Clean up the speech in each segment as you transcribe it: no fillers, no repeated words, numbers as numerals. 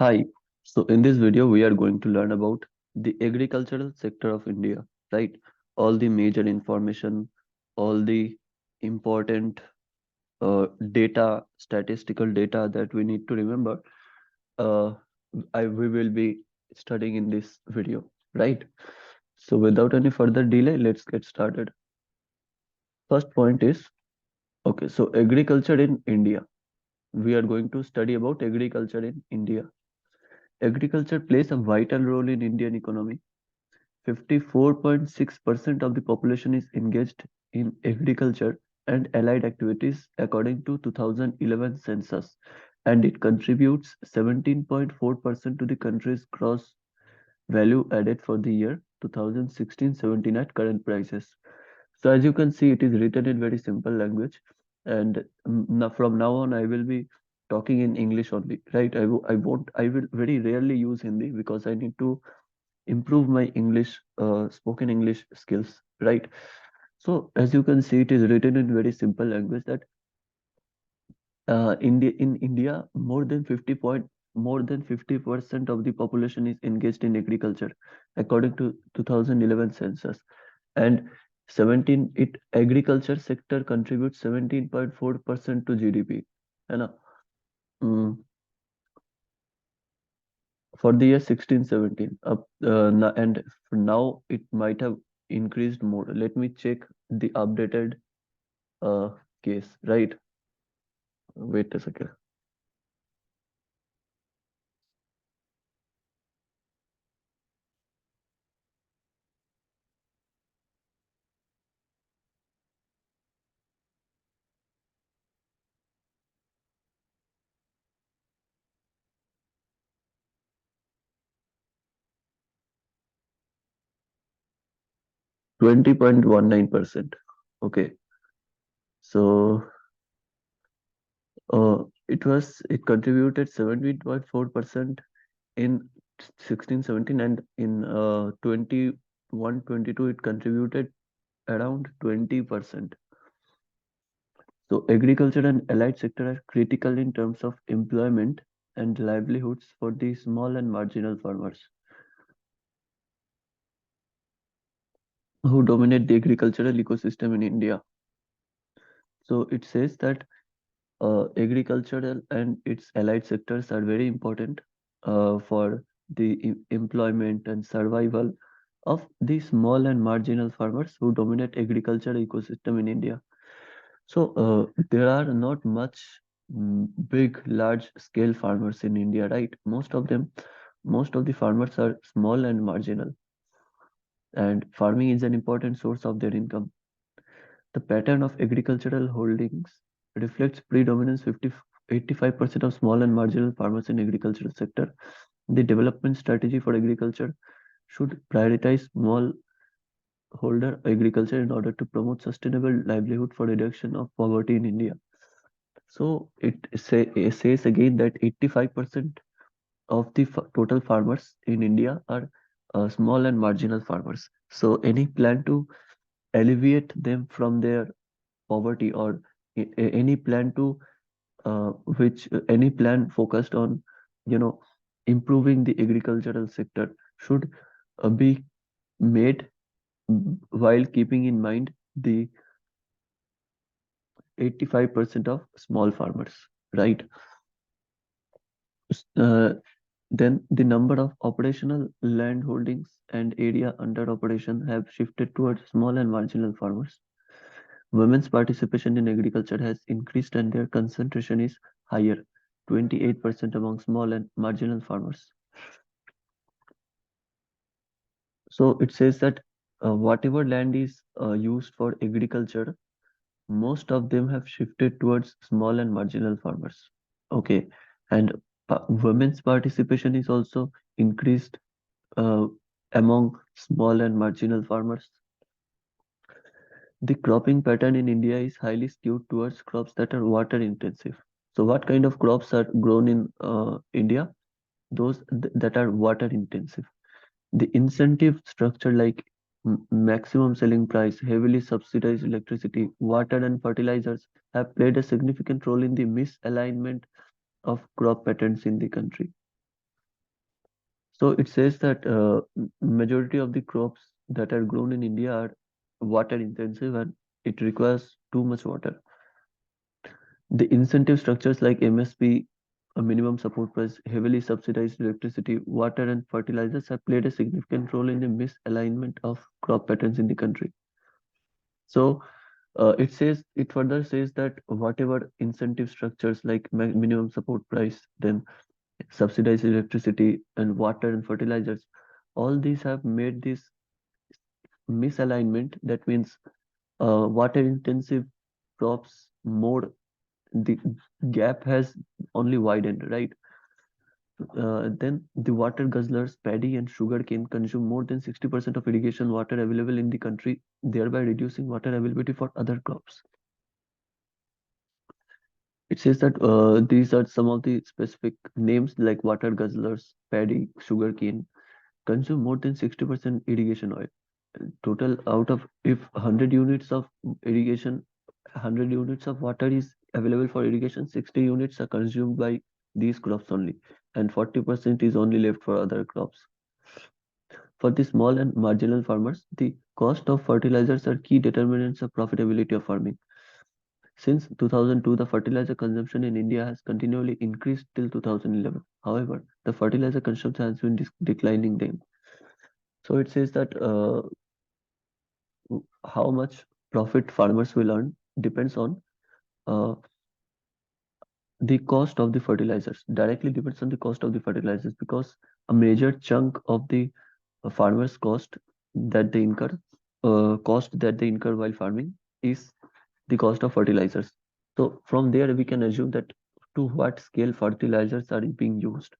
Hi. So in this video, we are going to learn about the agricultural sector of India, right? All the major information, all the important statistical data that we need to remember. Uh, we will be studying in this video, right? So without any further delay, let's get started. First point is, okay, so agriculture in India. We are going to study about agriculture in India. Agriculture plays a vital role in Indian economy. 54.6% of the population is engaged in agriculture and allied activities according to 2011 census, and it contributes 17.4% to the country's gross value added for the year 2016-17 at current prices. So as you can see, it is written in very simple language, and from now on, I will be talking in English only, right? I will very rarely use Hindi because I need to improve my English, spoken English skills, right? So as you can see, it is written in very simple language that in India, more than 50% of the population is engaged in agriculture, according to 2011 census, and 17 it agriculture sector contributes 17.4% to GDP, है ना? Mm, for the year 16-17 up and now it might have increased more. Let me check the updated uh, case, right? Wait a second. 20.19%. Okay, so it contributed 17.4% in 16-17, and in 21-22 it contributed around 20%. So agriculture and allied sector are critical in terms of employment and livelihoods for the small and marginal farmers who dominate the agricultural ecosystem in India. So it says that agricultural and its allied sectors are very important for the employment and survival of the small and marginal farmers who dominate agricultural ecosystem in India. So there are not much big, large scale farmers in India, right? Most of the farmers are small and marginal, and farming is an important source of their income. The pattern of agricultural holdings reflects predominance 85% of small and marginal farmers in agricultural sector. The development strategy for agriculture should prioritize small holder agriculture in order to promote sustainable livelihood for reduction of poverty in India. So it says again that 85% of the total farmers in India are small and marginal farmers. So any plan to alleviate them from their poverty, or any plan to which any plan focused on, you know, improving the agricultural sector should be made while keeping in mind the 85% of small farmers, right? Uh, then the number of operational land holdings and area under operation have shifted towards small and marginal farmers. Women's participation in agriculture has increased and their concentration is higher, 28% among small and marginal farmers. So it says that whatever land is used for agriculture, most of them have shifted towards small and marginal farmers. Okay, and women's participation is also increased uh, among small and marginal farmers. The cropping pattern in India is highly skewed towards crops that are water intensive. So, what kind of crops are grown in India? Those that are water intensive. The incentive structure, like maximum selling price, heavily subsidized electricity, water, and fertilizers, have played a significant role in the misalignment of crop patterns in the country. So it says that majority of the crops that are grown in India are water intensive and it requires too much water. The incentive structures like MSP, a minimum support price, heavily subsidized electricity, water, and fertilizers have played a significant role in the misalignment of crop patterns in the country. So it further says that whatever incentive structures like minimum support price, then subsidized electricity and water and fertilizers, all these have made this misalignment. That means water intensive crops more, the gap has only widened, right? Then the water guzzlers, paddy and sugarcane consume more than 60% of irrigation water available in the country, thereby reducing water availability for other crops. It says that these are some of the specific names like water guzzlers, paddy, sugarcane consume more than 60% irrigation oil. Total out of, if 100 units of irrigation, 100 units of water is available for irrigation, 60 units are consumed by these crops only, and 40% is only left for other crops. For the small and marginal farmers, the cost of fertilizers are key determinants of profitability of farming. Since 2002, the fertilizer consumption in India has continually increased till 2011. However, the fertilizer consumption has been declining then. So it says that how much profit farmers will earn depends on uh, the cost of the fertilizers. Directly depends on the cost of the fertilizers, because a major chunk of the farmers' that they incur, cost that they incur while farming is the cost of fertilizers. So from there we can assume that to what scale fertilizers are being used.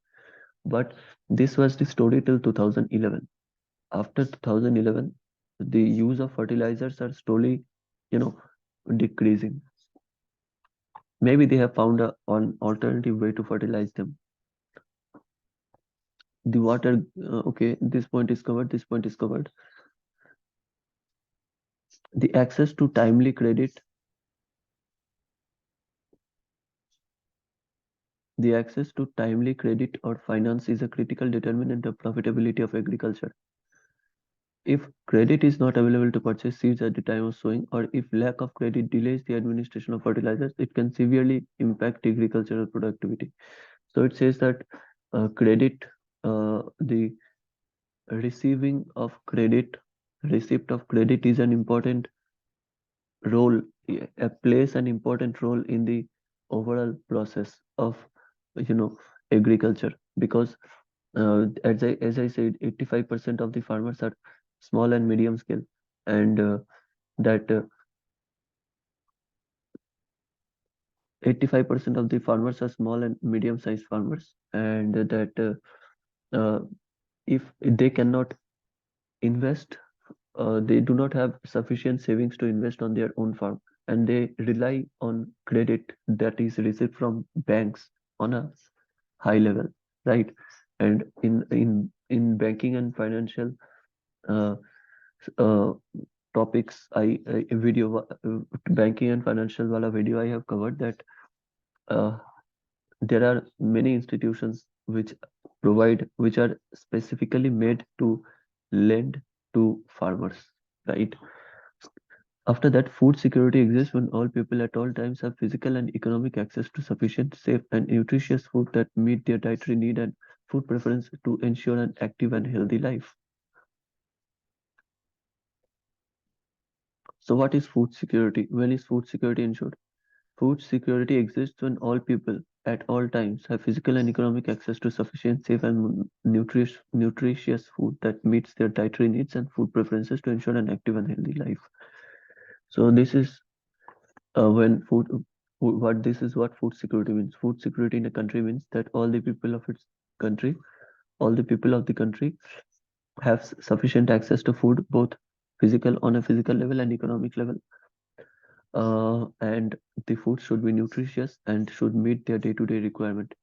But this was the story till 2011. After 2011, the use of fertilizers are slowly, you know, decreasing. Maybe they have found an alternative way to fertilize them. The water, okay, this point is covered, this point is covered. The access to timely credit, the access to timely credit or finance is a critical determinant of profitability of agriculture. If credit is not available to purchase seeds at the time of sowing, or if lack of credit delays the administration of fertilizers, it can severely impact agricultural productivity. So it says that credit, the receiving of credit, receipt of credit is an important role, plays an important role in the overall process of, you know, agriculture, because as I said, 85% of the farmers are small and medium scale, and that 85% of the farmers are small and medium sized farmers, and that if they cannot invest, they do not have sufficient savings to invest on their own farm, and they rely on credit that is received from banks on a high level, right? And in banking and financial uh, uh, topics, a video, banking and financial wala video I have covered that uh, there are many institutions which are specifically made to lend to farmers, right? After that, food security exists when all people at all times have physical and economic access to sufficient, safe, and nutritious food that meet their dietary need and food preference to ensure an active and healthy life. So, what is food security? When is food security ensured? Food security exists when all people at all times have physical and economic access to sufficient, safe, and nutritious food that meets their dietary needs and food preferences to ensure an active and healthy life. So, this is when what this is what food security means. Food security in a country means that all the people of its country, all the people of the country have sufficient access to food, both physical on a physical level and economic level. And the food should be nutritious and should meet their day-to-day requirement,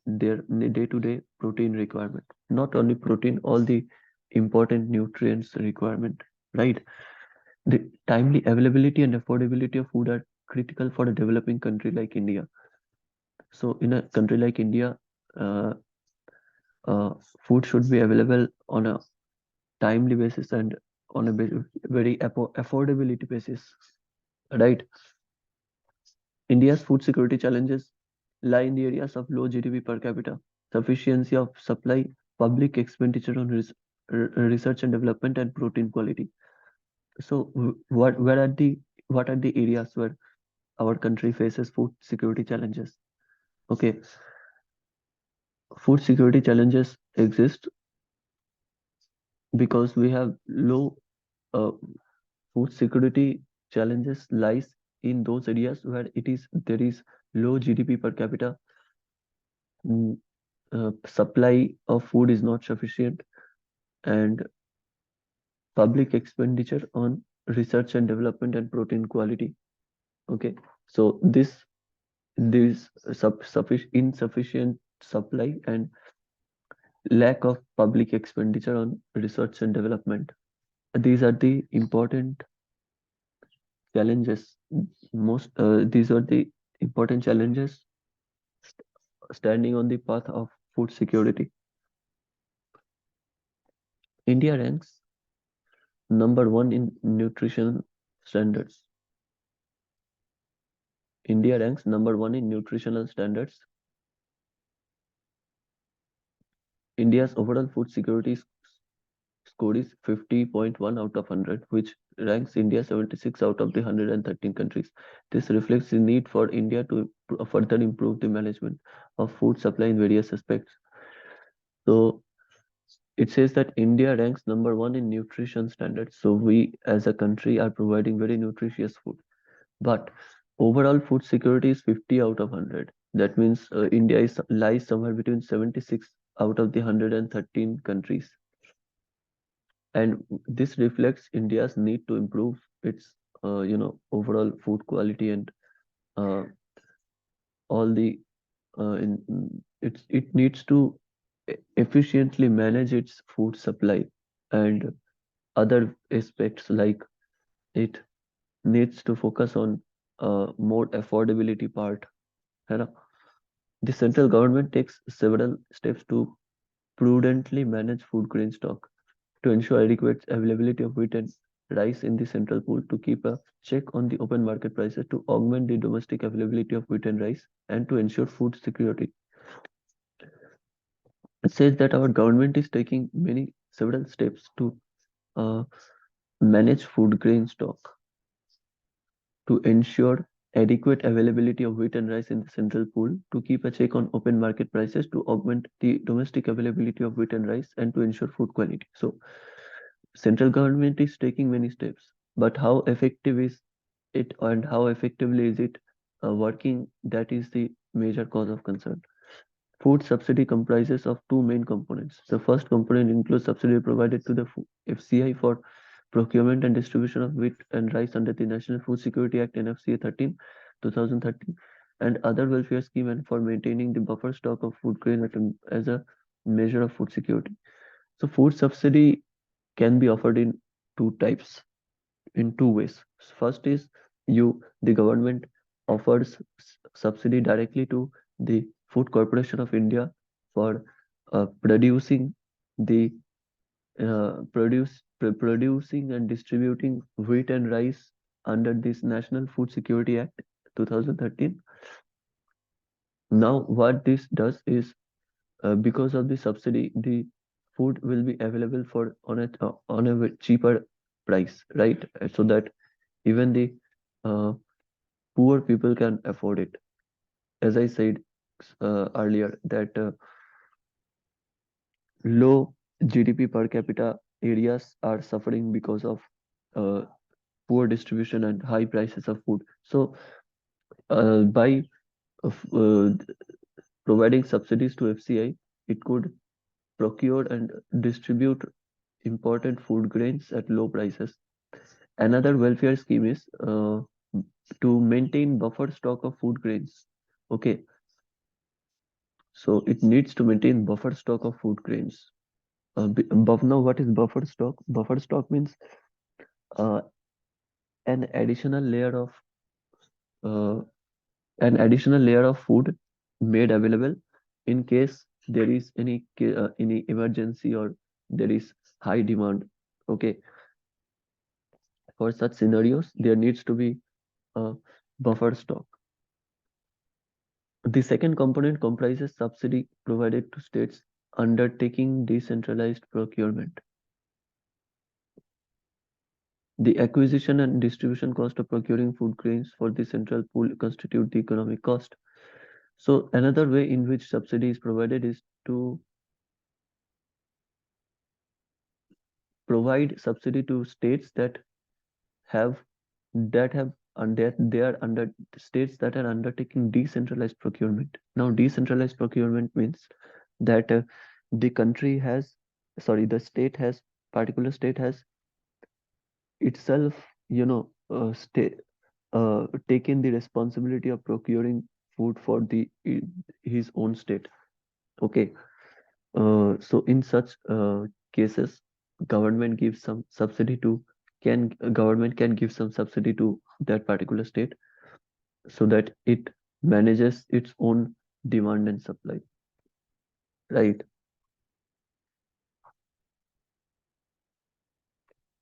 their day-to-day protein requirement. Not only protein, all the important nutrients requirement, right? The timely availability and affordability of food are critical for a developing country like India. So in a country like India, uh, uh, food should be available on a timely basis and on a very affordability basis, right? India's food security challenges lie in the areas of low GDP per capita, sufficiency of supply, public expenditure on research and development, and protein quality. So, what are the areas where our country faces food security challenges? Okay, food security challenges exist because we have low uh, food security challenges lies in those areas where there is low GDP per capita. mm, Supply of food is not sufficient, and public expenditure on research and development and protein quality. Okay, so insufficient supply and lack of public expenditure on research and development. These are the important challenges. These are the important challenges standing on the path of food security. India ranks number one in nutrition standards. India ranks number one in nutritional standards. India's overall food security score is 50.1 out of 100, which ranks India 76 out of the 113 countries. This reflects the need for India to further improve the management of food supply in various aspects. So it says that India ranks number one in nutrition standards. So we as a country are providing very nutritious food. But overall food security is 50 out of 100. That means India lies somewhere between 76 out of the 113 countries. And this reflects India's need to improve its, overall food quality and uh, all the it needs to efficiently manage its food supply and other aspects like it needs to focus on more affordability part. है ना? The central government takes several steps to prudently manage food grain stock to ensure adequate availability of wheat and rice in the central pool, to keep a check on the open market prices, to augment the domestic availability of wheat and rice, and to ensure food security. It says that our government is taking many several steps to uh, manage food grain stock, to ensure adequate availability of wheat and rice in the central pool, to keep a check on open market prices, to augment the domestic availability of wheat and rice, and to ensure food quality. So central government is taking many steps, but how effective is it and how effectively is it working? That is the major cause of concern. Food subsidy comprises of two main components. The first component includes subsidy provided to the FCI for procurement and distribution of wheat and rice under the National Food Security Act NFCA 13, 2013, and other welfare scheme, and for maintaining the buffer stock of food grain as a measure of food security. So food subsidy can be offered in two types, in two ways. First is the government offers subsidy directly to the Food Corporation of India for producing the producing and distributing wheat and rice under this National Food Security Act 2013. Now, what this does is, because of the subsidy, the food will be available for on a cheaper price, right? So that even the uh, poor people can afford it. As I said earlier, that low GDP per capita areas are suffering because of uh, poor distribution and high prices of food. So, by providing subsidies to FCI, it could procure and distribute important food grains at low prices. Another welfare scheme is to maintain buffer stock of food grains. Okay, so it needs to maintain buffer stock of food grains. Now, what is buffer stock? Buffer stock means uh, an additional layer of uh, an additional layer of food made available in case there is any emergency or there is high demand. Okay, for such scenarios, there needs to be a buffer stock. The second component comprises subsidy provided to states undertaking decentralized procurement. The acquisition and distribution cost of procuring food grains for the central pool constitute the economic cost. So another way in which subsidy is provided is to provide subsidy to states have and that they are under states that are undertaking decentralized procurement. Now, decentralized procurement means that the country has, sorry, the state has, particular state has itself, taken the responsibility of procuring food for his own state. Okay, so in such cases, government gives some subsidy to can government can give some subsidy to that particular state so that it manages its own demand and supply. Right.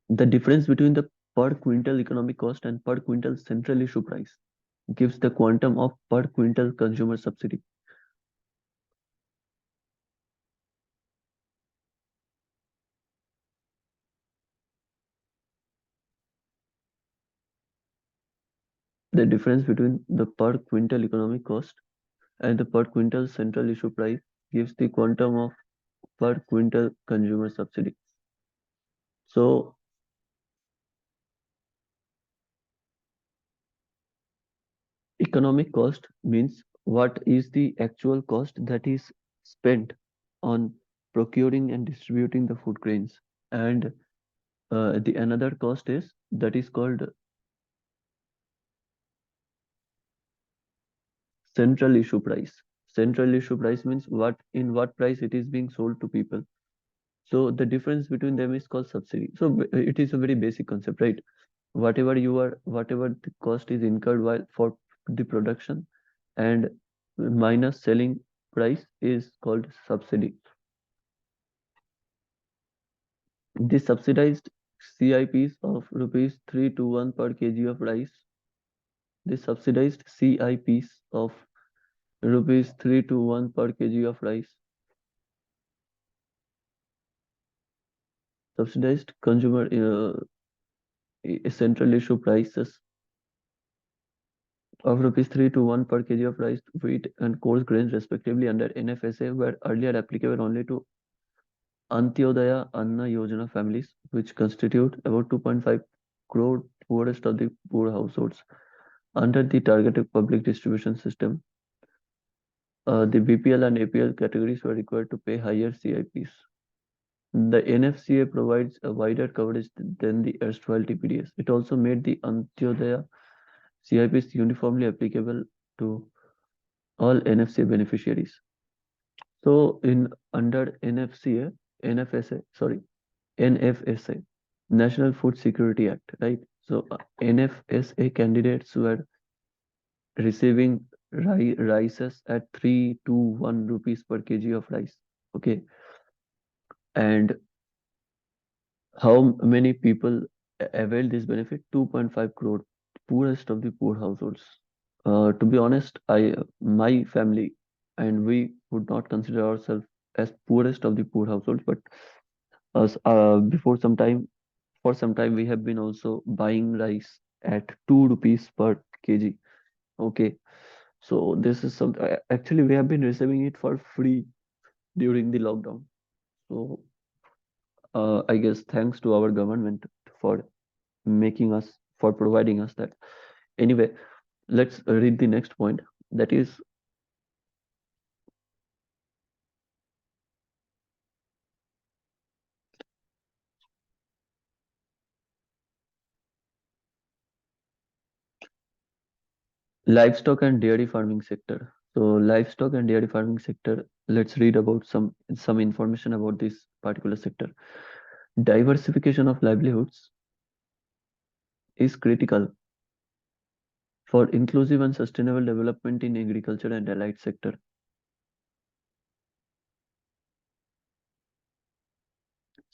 The difference between the per quintal economic cost and per quintal central issue price gives the quantum of per quintal consumer subsidy. The difference between the per quintal economic cost and the per quintal central issue price gives the quantum of per quintal consumer subsidy. So economic cost means what is the actual cost that is spent on procuring and distributing the food grains. And the another cost is that is called central issue price. Central issue price means what price it is being sold to people. So the difference between them is called subsidy. So it is a very basic concept, right? Whatever the cost is incurred while for the production and minus selling price is called subsidy. The subsidized CIPs of rupees 321 per kg of rice. The subsidized CIPs of rupees 321 per kg of rice. Subsidized consumer central issue prices of rupees 321 per kg of rice, wheat, and coarse grains, respectively, under NFSA, were earlier applicable only to Antyodaya Anna Yojana families, which constitute about 2.5 crore poorest of the poor households. Under the targeted public distribution system, the BPL and APL categories were required to pay higher CIPs. The NFCA provides a wider coverage than the erstwhile TPDS. It also made the Antyodaya CIPs uniformly applicable to all NFCA beneficiaries. So in under NFSA, National Food Security Act, right? So NFSA candidates were receiving rices at 3 to 1 rupees per kg of rice. Okay. And how many people avail this benefit? 2.5 crore, poorest of the poor households. To be honest, my family, and we would not consider ourselves as poorest of the poor households, but us before some time, for some time, we have been also buying rice at 2 rupees per kg. Okay, so this is some actually we have been receiving it for free during the lockdown. So I guess thanks to our government for making us for providing us that. Anyway, let's read the next point. That is livestock and dairy farming sector. So livestock and dairy farming sector. Let's read about some information about this particular sector. Diversification of livelihoods is critical for inclusive and sustainable development in agriculture and allied sector.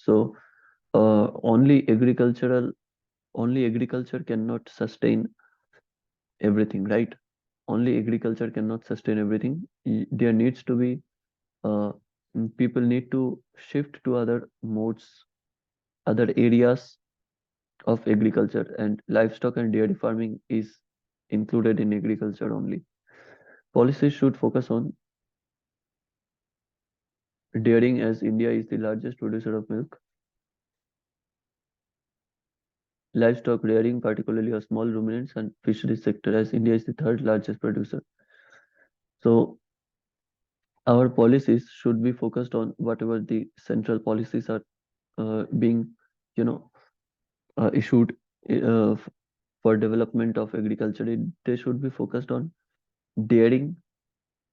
So only agriculture cannot sustain everything, right? Only agriculture cannot sustain everything. There needs to be uh, people need to shift to other modes, other areas of agriculture, and livestock and dairy farming is included in agriculture only. Policies should focus on dairying as India is the largest producer of milk, livestock rearing, particularly of small ruminants, and fisheries sector as India is the third largest producer. So our policies should be focused on whatever the central policies are being, you know, issued f- for development of agriculture. They should be focused on dairying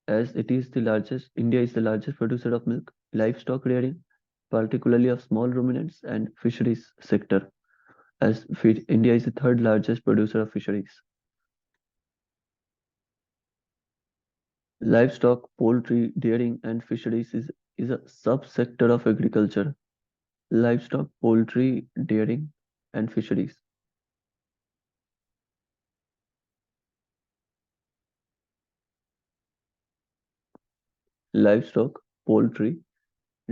as it is the largest, India is the largest producer of milk, livestock rearing, particularly of small ruminants, and fisheries sector as India is the third largest producer of fisheries. Livestock, poultry, dairying, and fisheries is a subsector of agriculture. Livestock, poultry, dairying, and fisheries. Livestock, poultry,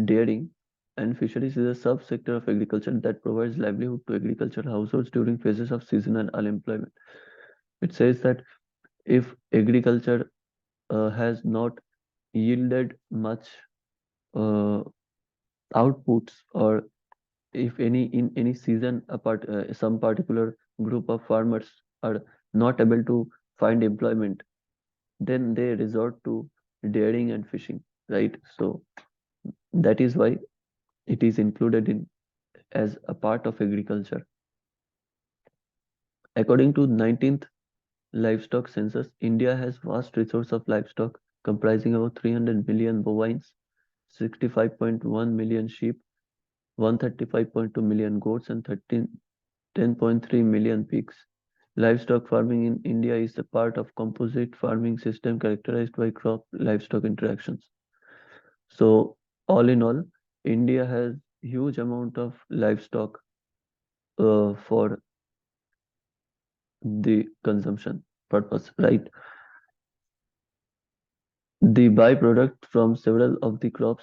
dairying, and fisheries is a subsector of agriculture that provides livelihood to agriculture households during phases of seasonal unemployment. It says that if agriculture has not yielded much uh, outputs, or if any in any season some particular group of farmers are not able to find employment, then they resort to dairying and fishing, right? So that is why it is included in as a part of agriculture. According to 19th livestock census, India has vast resource of livestock comprising about 300 million bovines, 65.1 million sheep, 135.2 million goats, and 10.3 million pigs. Livestock farming in India is a part of composite farming system characterized by crop livestock interactions. So all in all, India has huge amount of livestock for the consumption purpose, right? The byproduct from several of the crop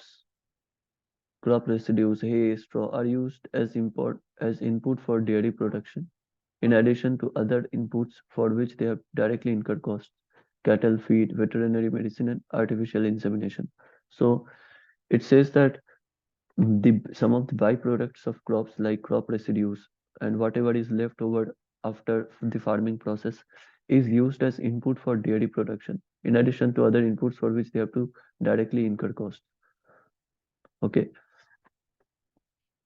residues, hay, straw, are used as input for dairy production, in addition to other inputs for which they have directly incurred costs: cattle feed, veterinary medicine, and artificial insemination. So it says that the some of the byproducts of crops like crop residues and whatever is left over after the farming process is used as input for dairy production, in addition to other inputs for which they have to directly incur costs. Okay,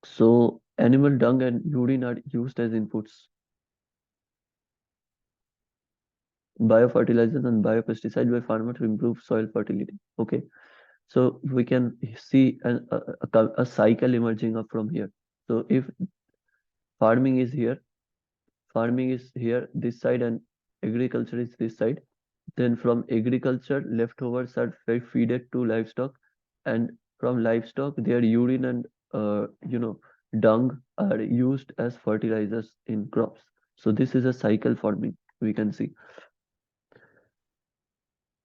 so animal dung and urine are used as inputs. Biofertilizers and biopesticides by farmer to improve soil fertility. Okay, so we can see a cycle emerging up from here. So if farming is here, farming is here this side, and agriculture is this side, then from agriculture leftovers are feeded to livestock, and from livestock their urine and dung are used as fertilizers in crops. So this is a cycle farming, we can see.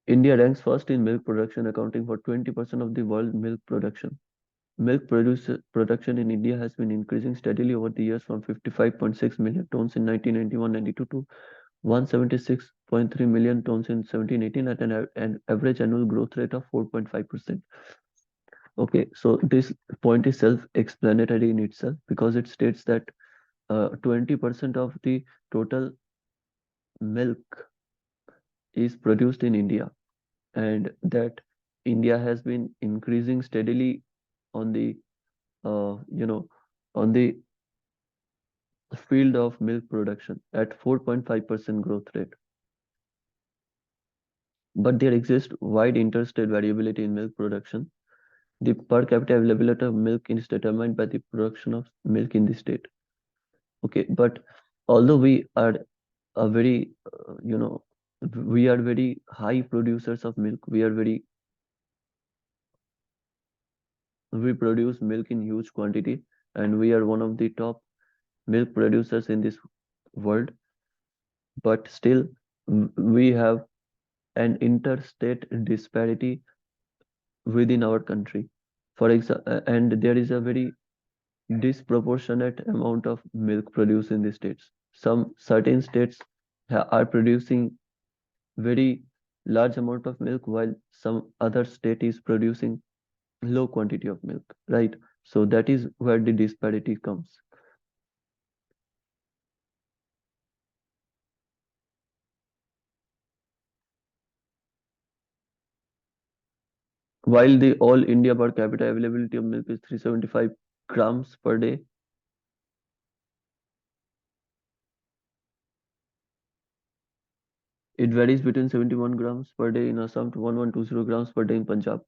India ranks first in milk production, accounting for 20% of the world milk production. Production in India has been increasing steadily over the years from 55.6 million tons in 1991-92 to 176.3 million tons in 17-18 at an average annual growth rate of 4.5%. Okay, so this point is self-explanatory in itself because it states that 20% of the total milk is produced in India, and that India has been increasing steadily on the uh, you know on the field of milk production at 4.5% growth rate. But there exists wide interstate variability in milk production. The per capita availability of milk is determined by the production of milk in the state. Okay, but although we are a very, we are very high producers of milk. We produce milk in huge quantity, and we are one of the top milk producers in this world. But still, we have an interstate disparity within our country. For example, and there is a very disproportionate amount of milk produced in the states. Some certain states are producing very large amount of milk, while some other state is producing low quantity of milk, right? So that is where the disparity comes. While the all India per capita availability of milk is 375 grams per day, it varies between 71 grams per day in Assam to 1120 grams per day in Punjab.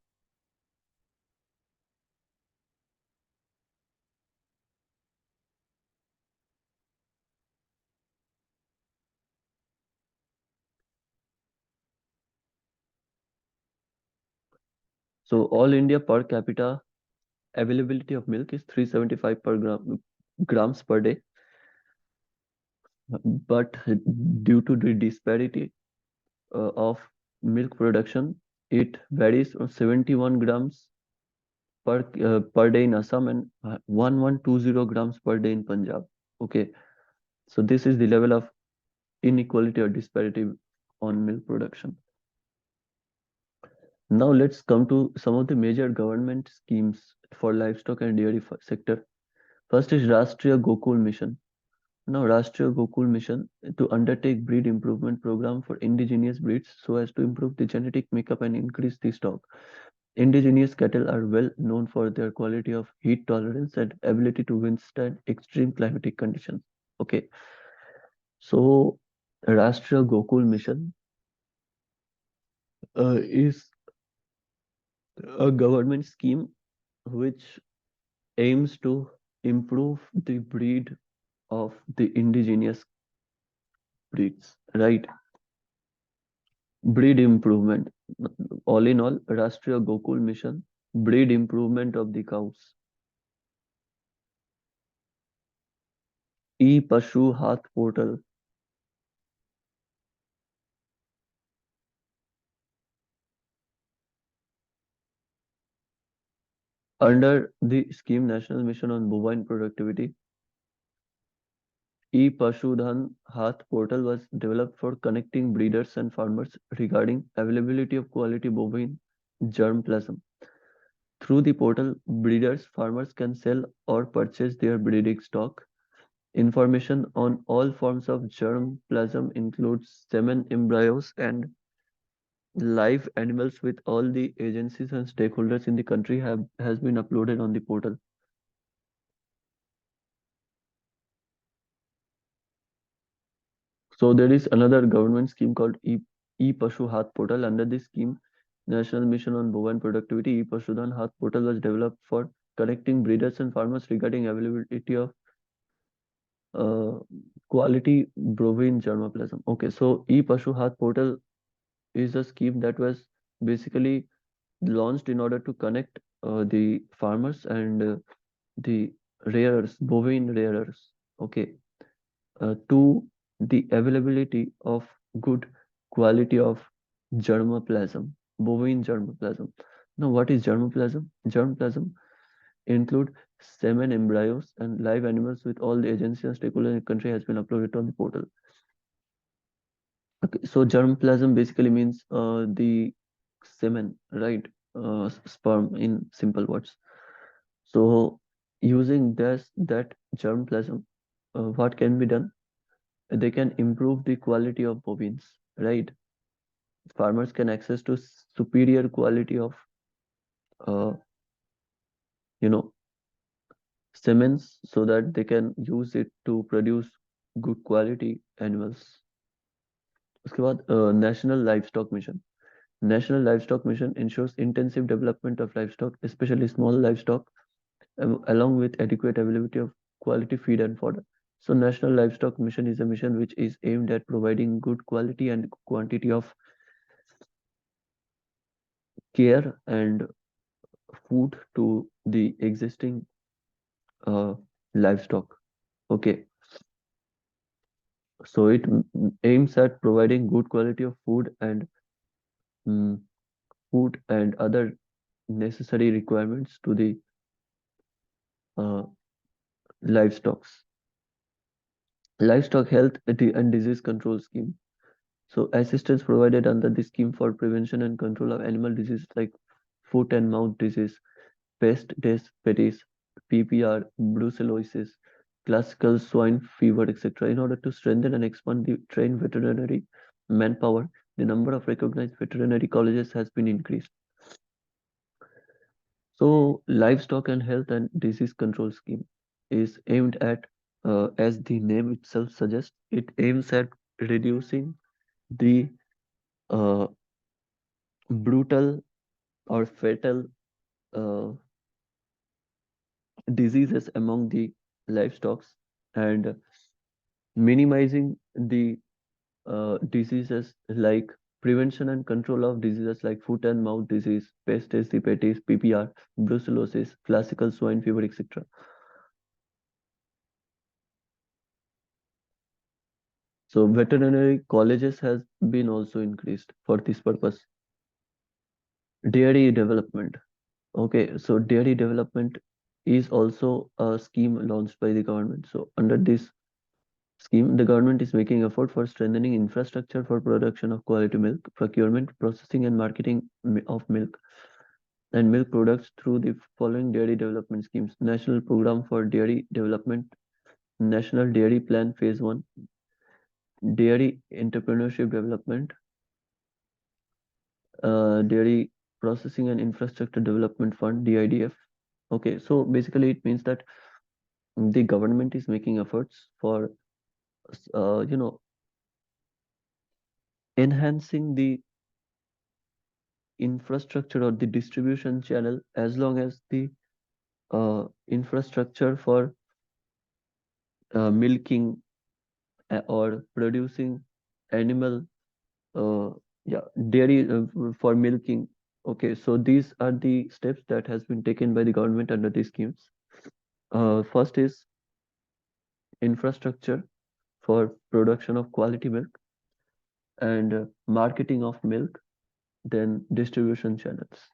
So all India per capita availability of milk is 375 grams per day, but due to the disparity of milk production, it varies from 71 grams per day in Assam and 1120 grams per day in Punjab. Okay, so this is the level of inequality or disparity on milk production. Now let's come to some of the major government schemes for livestock and dairy sector. First is Rashtriya Gokul Mission. Now, Rashtriya Gokul Mission to undertake breed improvement program for indigenous breeds so as to improve the genetic makeup and increase the stock. Indigenous cattle are well known for their quality of heat tolerance and ability to withstand extreme climatic conditions. Okay, so Rashtriya Gokul Mission is a government scheme which aims to improve the breed of the indigenous breeds, right? Breed improvement. All in all, Rashtriya Gokul Mission, breed improvement of the cows. E-Pashu Hath portal. Under the scheme National Mission on Bovine Productivity, E-Pashudhan Hath portal was developed for connecting breeders and farmers regarding availability of quality bovine germplasm. Through the portal, breeders, farmers can sell or purchase their breeding stock. Information on all forms of germplasm includes semen, embryos, and live animals with all the agencies and stakeholders in the country have has been uploaded on the portal. So there is another government scheme called E-Pashu Hath portal. Under this scheme, National Mission on Bovine Productivity, E-Pashudan Hath portal was developed for connecting breeders and farmers regarding availability of uh, quality bovine germplasm. Okay, so E-Pashu Hath portal is a scheme that was basically launched in order to connect the farmers and the rearers, bovine rearers, okay, to the availability of good quality of germplasm, bovine germplasm. Now, what is germplasm? Germplasm include semen, embryos, and live animals with all the agencies and stakeholders in the country has been uploaded on the portal. Okay, so germplasm basically means the semen, right? Sperm in simple words. So using this that germplasm, what can be done? They can improve the quality of bovines, right? Farmers can access to superior quality of uh, you know semens so that they can use it to produce good quality animals. उसके बाद national livestock mission. National Livestock Mission ensures intensive development of livestock, especially small livestock, along with adequate availability of quality feed and fodder. So, National Livestock Mission is a mission which is aimed at providing good quality and quantity of care and food to the existing uh, livestock. Okay, so it aims at providing good quality of mm, food and other necessary requirements to the uh, livestock. Livestock Health and Disease Control Scheme. So assistance provided under the scheme for prevention and control of animal diseases like foot and mouth disease, pest des petits, PPR, brucellosis, classical swine fever, etc. In order to strengthen and expand the trained veterinary manpower, the number of recognized veterinary colleges has been increased. So, livestock and health and disease control scheme is aimed at, as the name itself suggests, it aims at reducing the uh, brutal or fatal uh, diseases among the livestock and minimizing the diseases like prevention and control of diseases like foot and mouth disease, pest hepatitis, PPR, brucellosis, classical swine fever, etc. So veterinary colleges has been also increased for this purpose. Dairy development. Okay, so dairy development is also a scheme launched by the government. So under this scheme, the government is making effort for strengthening infrastructure for production of quality milk, procurement, processing, and marketing of milk and milk products through the following dairy development schemes: National Program for Dairy Development, National Dairy Plan Phase 1, Dairy Entrepreneurship Development, Dairy Processing and Infrastructure Development Fund, DIDF. Okay, so basically it means that the government is making efforts for, you know, enhancing the infrastructure or the distribution channel as long as the infrastructure for milking or producing animal uh, yeah dairy for milking. Okay, so these are the steps that has been taken by the government under these schemes. First is infrastructure for production of quality milk and marketing of milk, then distribution channels.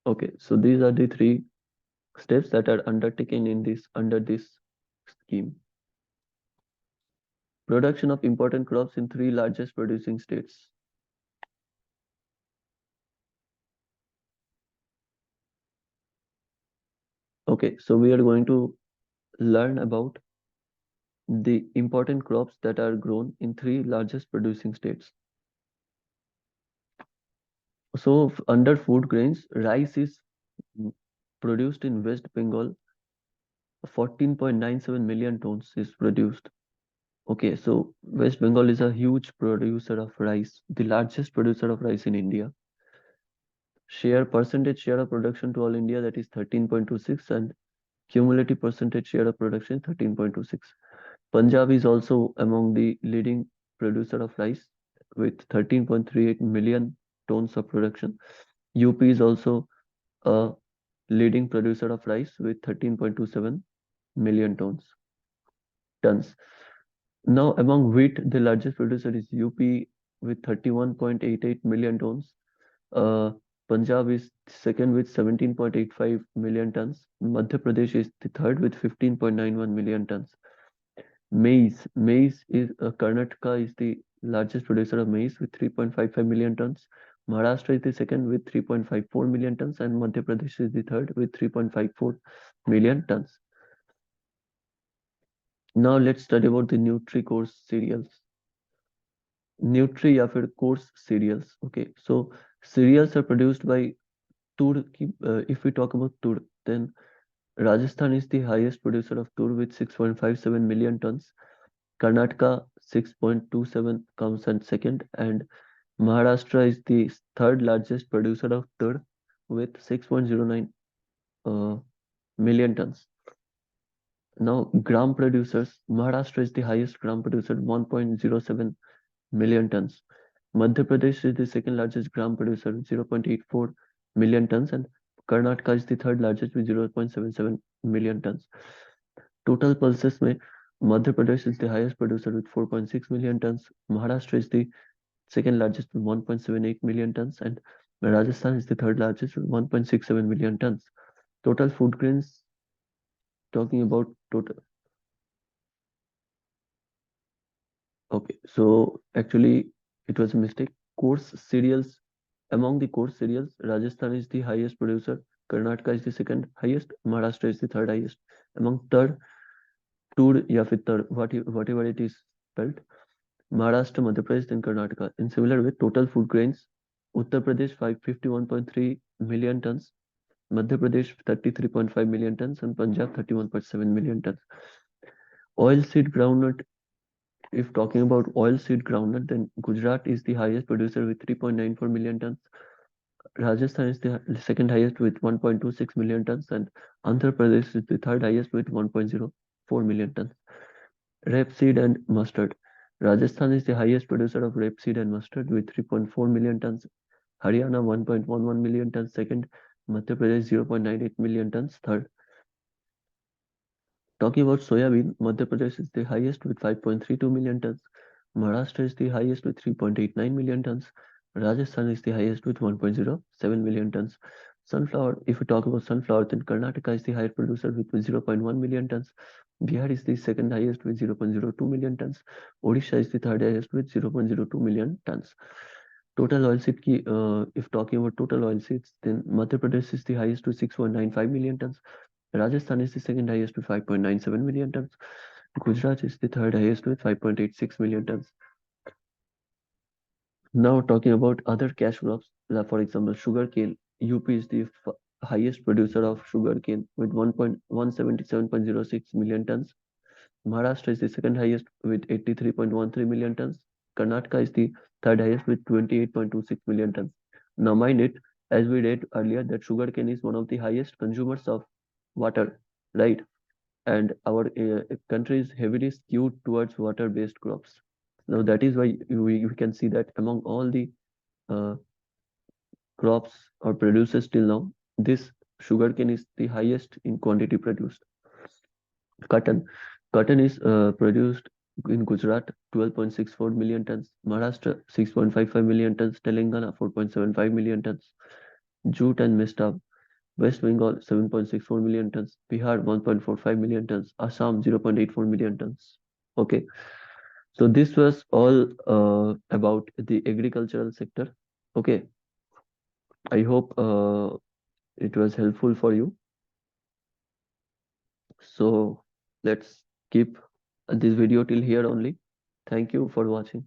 Okay, so these are the three steps that are undertaken in this under this scheme. Production of important crops in three largest producing states. Okay, so we are going to learn about the important crops that are grown in three largest producing states. So under food grains, rice is mm, produced in West Bengal. 14.97 million tons is produced. Okay, so West Bengal is a huge producer of rice, the largest producer of rice in India. Percentage share of production to all India, that is 13.26, and cumulative percentage share of production 13.26. Punjab is also among the leading producer of rice with 13.38 million tons of production. UP is also a leading producer of rice with 13.27 million tons. Now, among wheat, the largest producer is UP with 31.88 million tons. Uh, Punjab is second with 17.85 million tons. Madhya Pradesh is the third with 15.91 million tons. Maize is Karnataka is the largest producer of maize with 3.55 million tons. Maharashtra is the second with 3.54 million tons, and Madhya Pradesh is the third with 3.54 million tons. Now let's study about the Nutri-Course cereals. Nutri या फिर coarse cereals. Okay, so cereals are produced by tur. If we talk about tur, then Rajasthan is the highest producer of tur with 6.57 million tons. Karnataka 6.27 comes in second, and Maharashtra is the third largest producer of tur with 6.09 uh, million tons. Now, gram producers, Maharashtra is the highest gram producer, 1.07 million tons. Madhya Pradesh is the second largest gram producer, 0.84 million tons, and Karnataka is the third largest with 0.77 million tons. Total pulses में Madhya Pradesh is the highest producer with 4.6 million tons. Maharashtra is the second largest with 1.78 million tons, and Rajasthan is the third largest with 1.67 million tons. Total food grains, talking about total. Okay, so actually it was a mistake. Coarse cereals, among the coarse cereals, Rajasthan is the highest producer. Karnataka is the second highest. Maharashtra is the third highest. Among third, toor या फिर third, whatever it is spelled, Maharashtra, Madhya Pradesh, then Karnataka. In similar way, total food grains, Uttar Pradesh 551.3 million tons, Madhya Pradesh 33.5 million tons, and Punjab 31.7 million tons. Oilseed groundnut, if talking about oilseed groundnut, then Gujarat is the highest producer with 3.94 million tons. Rajasthan is the second highest with 1.26 million tons, and Andhra Pradesh is the third highest with 1.04 million tons. Rapeseed and mustard. Rajasthan is the highest producer of rapeseed and mustard with 3.4 million tons. Haryana 1.11 million tons second. Madhya Pradesh 0.98 million tons third. Talking about soybean, Madhya Pradesh is the highest with 5.32 million tons. Maharashtra is the highest with 3.89 million tons. Rajasthan is the highest with 1.07 million tons. Sunflower, if we talk about sunflower, then Karnataka is the highest producer with 0.1 million tons. Bihar is the second highest with 0.02 million tons. Odisha is the third highest with 0.02 million tons. Total oilseed ki, if talking about total oilseeds, then Madhya Pradesh is the highest with 6.95 million tons. Rajasthan is the second highest with 5.97 million tons. Gujarat is the third highest with 5.86 million tons. Now talking about other cash crops, for example, sugarcane. UP is the highest producer of sugarcane with 177.06 million tons. Maharashtra is the second highest with 83.13 million tons. Karnataka is the third highest with 28.26 million tons. Now mind it, as we read earlier, that sugarcane is one of the highest consumers of water, right? And our country is heavily skewed towards water-based crops. Now that is why we can see that among all the uh, crops or producers till now, this sugarcane is the highest in quantity produced. Cotton. Cotton is produced in Gujarat 12.64 million tons, Maharashtra 6.55 million tons, Telangana 4.75 million tons. Jute and mesta, West Bengal 7.64 million tons, Bihar 1.45 million tons, Assam 0.84 million tons. Okay, so this was all about the agricultural sector. Okay, I hope it was helpful for you. So let's keep this video till here only. Thank you for watching.